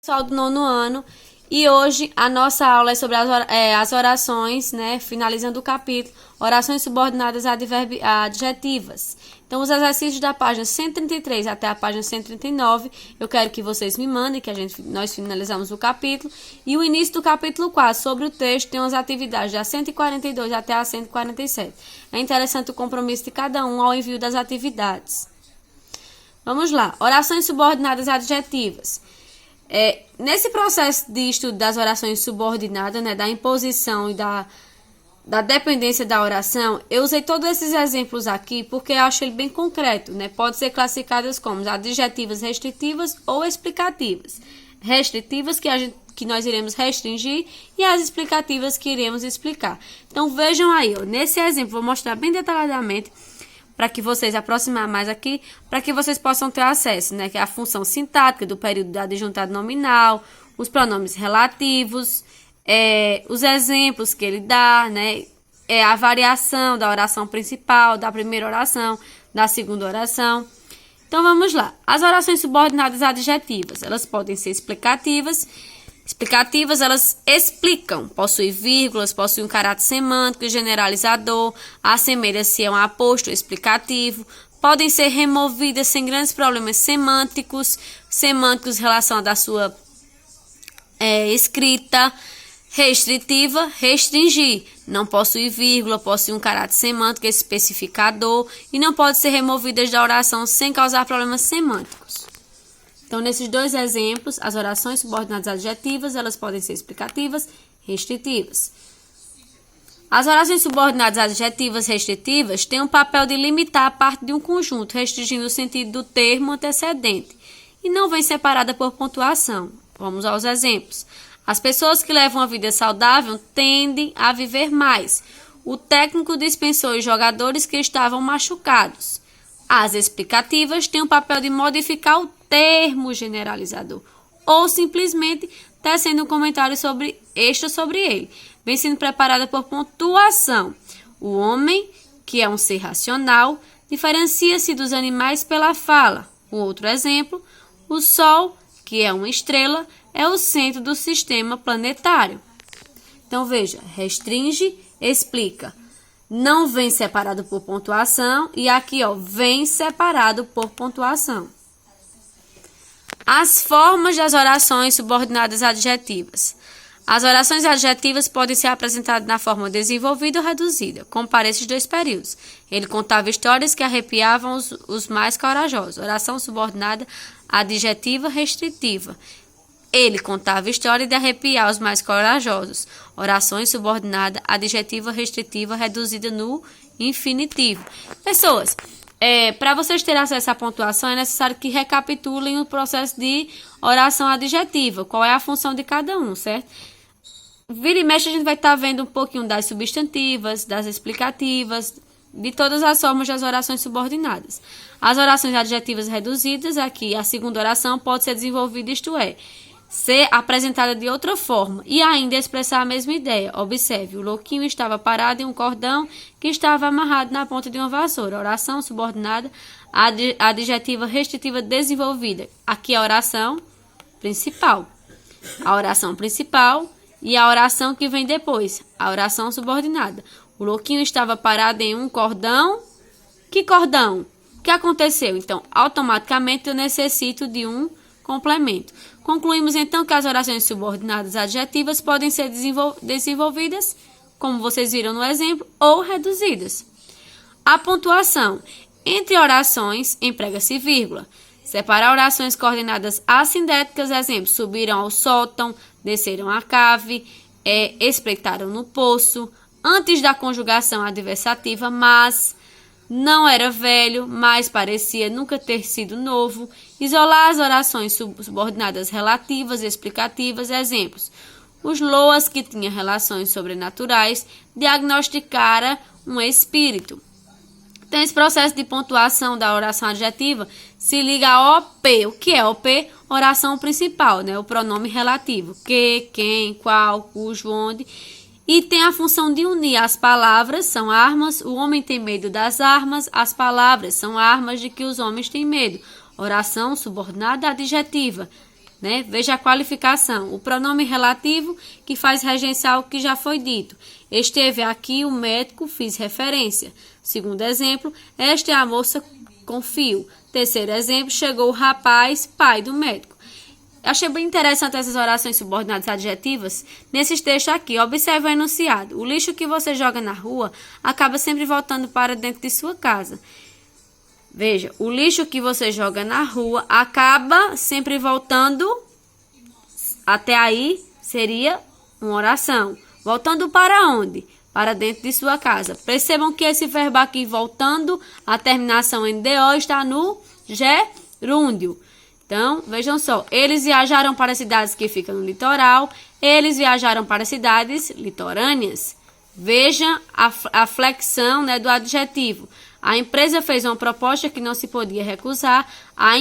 Pessoal do nono ano, e hoje a nossa aula é sobre as orações, né? Finalizando o capítulo, orações subordinadas adjetivas. Então, os exercícios da página 133 até a página 139, eu quero que vocês me mandem, que nós finalizamos o capítulo. E o início do capítulo 4, sobre o texto, tem umas atividades da 142 até a 147. É interessante o compromisso de cada um ao envio das atividades. Vamos lá, orações subordinadas adjetivas. Nesse processo de estudo das orações subordinadas, né, da imposição e da dependência da oração, eu usei todos esses exemplos aqui porque eu acho ele bem concreto, né? Pode ser classificadas como adjetivas restritivas ou explicativas. Restritivas que nós iremos restringir e as explicativas que iremos explicar. Então vejam aí, ó, nesse exemplo, vou mostrar bem detalhadamente para que vocês aproximar mais aqui, para que vocês possam ter acesso, né? Que é a função sintática do período da adjuntado nominal, os pronomes relativos, os exemplos que ele dá, né? A variação da oração principal, da primeira oração, da segunda oração. Então, vamos lá. As orações subordinadas adjetivas, elas podem ser explicativas. Explicativas, elas explicam, possuem vírgulas, possuem um caráter semântico e generalizador, assemelha-se a um apóstrofo explicativo, podem ser removidas sem grandes problemas semânticos em relação à sua escrita. Restritiva, restringir, não possui vírgula, possui um caráter semântico especificador e não pode ser removidas da oração sem causar problemas semânticos. Então, nesses dois exemplos, as orações subordinadas adjetivas, elas podem ser explicativas, restritivas. As orações subordinadas adjetivas restritivas têm o papel de limitar a parte de um conjunto, restringindo o sentido do termo antecedente, e não vem separada por pontuação. Vamos aos exemplos. As pessoas que levam uma vida saudável tendem a viver mais. O técnico dispensou os jogadores que estavam machucados. As explicativas têm o papel de modificar o termo generalizador ou simplesmente tecendo um comentário sobre ele. Vem sendo preparada por pontuação. O homem, que é um ser racional, diferencia-se dos animais pela fala. Um outro exemplo, o Sol, que é uma estrela, é o centro do sistema planetário. Então, veja, restringe, explica. Não vem separado por pontuação e aqui, ó, vem separado por pontuação. As formas das orações subordinadas adjetivas. As orações adjetivas podem ser apresentadas na forma desenvolvida ou reduzida. Compare esses dois períodos. Ele contava histórias que arrepiavam os mais corajosos. Oração subordinada adjetiva restritiva. Ele contava história de arrepiar os mais corajosos. Orações subordinada adjetiva restritiva reduzida no infinitivo. Pessoas, para vocês terem acesso à pontuação, é necessário que recapitulem o processo de oração adjetiva. Qual é a função de cada um, certo? Vira e mexe, a gente vai estar vendo um pouquinho das substantivas, das explicativas, de todas as formas das orações subordinadas. As orações adjetivas reduzidas, aqui a segunda oração pode ser desenvolvida, isto é, ser apresentada de outra forma e ainda expressar a mesma ideia. Observe, o louquinho estava parado em um cordão que estava amarrado na ponta de uma vassoura. Oração subordinada adjetiva restritiva desenvolvida. Aqui a oração principal. A oração principal e a oração que vem depois. A oração subordinada. O louquinho estava parado em um cordão. Que cordão? O que aconteceu? Então, automaticamente eu necessito de um complemento. Concluímos então que as orações subordinadas adjetivas podem ser desenvolvidas, como vocês viram no exemplo, ou reduzidas. A pontuação. Entre orações, emprega-se vírgula. Separar orações coordenadas assindéticas, exemplo, subiram ao sótão, desceram à cave, espreitaram no poço. Antes da conjugação adversativa, mas não era velho, mas parecia nunca ter sido novo. Isolar as orações subordinadas relativas e explicativas, exemplos. Os Loas, que tinha relações sobrenaturais, diagnosticara um espírito. Então, esse processo de pontuação da oração adjetiva se liga a OP. O que é OP? Oração principal, né? O pronome relativo. Que, quem, qual, cujo, onde. E tem a função de unir as palavras, são armas, o homem tem medo das armas, as palavras são armas de que os homens têm medo. Oração subordinada adjetiva. né? Veja a qualificação. O pronome relativo que faz regenciar o que já foi dito. Esteve aqui o médico, fiz referência. Segundo exemplo, esta é a moça com fio. Terceiro exemplo, chegou o rapaz, pai do médico. Achei bem interessante essas orações subordinadas adjetivas. Nesses textos aqui, observe o enunciado. O lixo que você joga na rua acaba sempre voltando para dentro de sua casa. Veja, o lixo que você joga na rua acaba sempre voltando. Até aí seria uma oração. Voltando para onde? Para dentro de sua casa. Percebam que esse verbo aqui, voltando, a terminação em DO está no gerúndio. Então, vejam só, eles viajaram para cidades que ficam no litoral, eles viajaram para cidades litorâneas. Veja a flexão, né, do adjetivo. A empresa fez uma proposta que não se podia recusar, a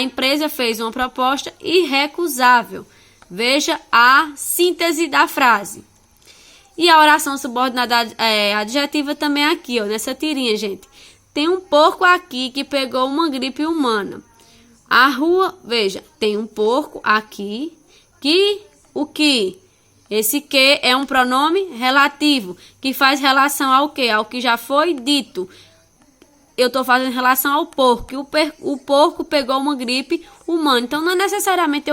empresa fez uma proposta irrecusável. Veja a síntese da frase. E a oração subordinada adjetiva também aqui, ó, nessa tirinha, gente. Tem um porco aqui que pegou uma gripe humana. A rua, veja, tem um porco aqui que esse que é um pronome relativo, que faz relação ao que? Ao que já foi dito. Eu estou fazendo relação ao porco, que o porco pegou uma gripe humana. Então, não é necessariamente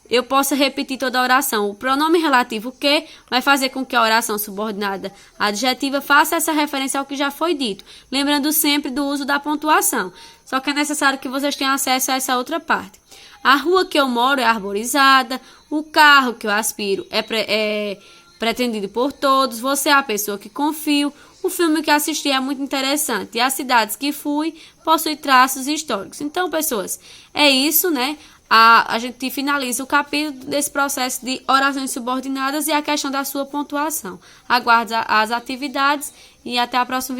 eu possa repetir toda a oração. O pronome relativo que vai fazer com que a oração subordinada adjetiva faça essa referência ao que já foi dito. Lembrando sempre do uso da pontuação. Só que é necessário que vocês tenham acesso a essa outra parte. A rua que eu moro é arborizada. O carro que eu aspiro é pretendido por todos. Você é a pessoa que confio. O filme que assisti é muito interessante. E as cidades que fui possuem traços históricos. Então, pessoas, é isso, né? A gente finaliza o capítulo desse processo de orações subordinadas e a questão da sua pontuação. Aguardo as atividades e até a próxima.